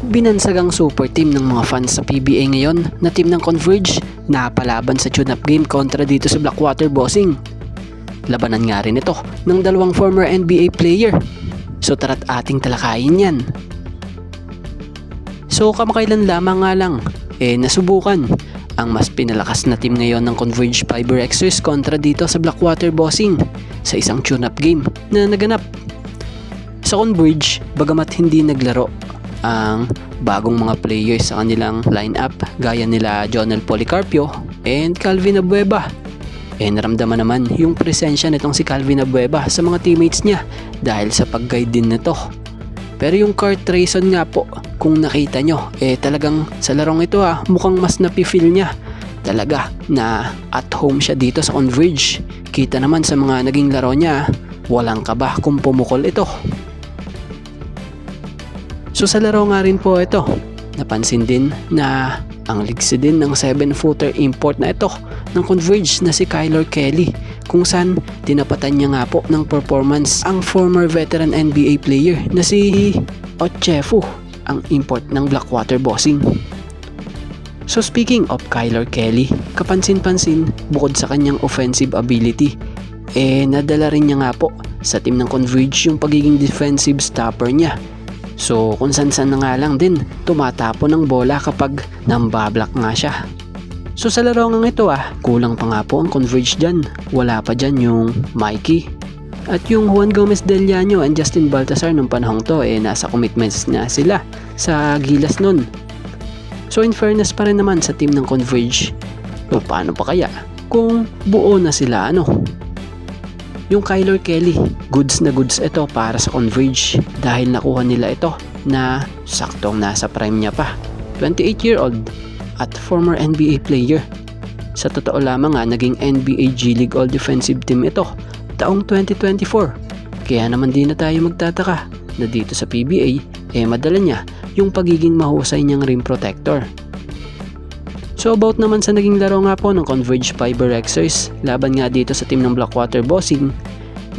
Binansagang super team ng mga fans sa PBA ngayon na team ng Converge na palaban sa tune-up game kontra dito sa Blackwater Bossing. Labanan nga rin ito ng dalawang former NBA player. So tara't ating talakayin yan. So kamakailan lamang nga lang nasubukan ang mas pinalakas na team ngayon ng Converge Fiber Xers kontra dito sa Blackwater Bossing sa isang tune-up game na naganap. Sa Converge, bagamat hindi naglaro ang bagong mga players sa kanilang lineup gaya nila Jonel Policarpio and Calvin Abueva, naramdaman naman yung presensya nitong si Calvin Abueva sa mga teammates niya dahil sa pag-guide din nito. Pero yung Kurt Rayson nga po, kung nakita nyo, talagang sa larong ito mukhang mas napifeel niya talaga na at home siya dito sa Converge. Kita naman sa mga naging laro niya, walang kaba kung pumukol ito. So sa laro nga rin po ito, napansin din na ang ligsi din ng 7-footer import na ito ng Converge na si Kyler Kelly, kung saan tinapatan niya nga po ng performance ang former veteran NBA player na si Ochefu, ang import ng Blackwater Bossing. So speaking of Kyler Kelly, kapansin-pansin bukod sa kanyang offensive ability, nadala rin niya nga po sa team ng Converge yung pagiging defensive stopper niya. So kung san-san na nga lang din tumatapo ng bola kapag nambablock nga siya. So sa laro nga ito kulang pa nga po ang Converge dyan. Wala pa dyan yung Mikey at yung Juan Gomez Del Llano and Justin Baltazar nung panahong to nasa commitments na sila sa Gilas nun. So in fairness pa rin naman sa team ng Converge, paano pa kaya kung buo na sila Yung Kyler Kelly, goods na goods ito para sa Converge dahil nakuha nila ito na saktong nasa prime niya pa. 28-year-old at former NBA player. Sa totoo lamang naging NBA G League All Defensive Team ito taong 2024. Kaya naman di na tayo magtataka na dito sa PBA madala niya yung pagiging mahusay niyang rim protector. So about naman sa naging laro nga po ng Converge Fiber Xers laban nga dito sa team ng Blackwater Bossing,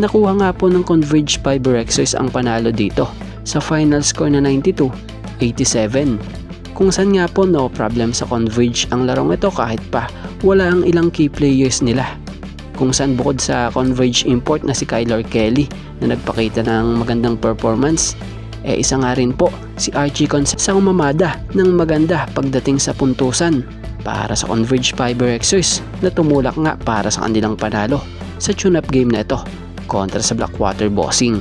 nakuha nga po ng Converge Fiber Xers ang panalo dito sa final score na 92-87. Kung saan nga po no problem sa Converge ang larong ito kahit pa wala ang ilang key players nila. Kung saan bukod sa Converge import na si Kyler Kelly na nagpakita ng magandang performance, isa nga rin po si Archie Concepcion sa umamada ng maganda pagdating sa puntusan para sa Converge Fiber Xers na tumulak nga para sa kanilang panalo sa tune-up game na ito kontra sa Blackwater Bossing.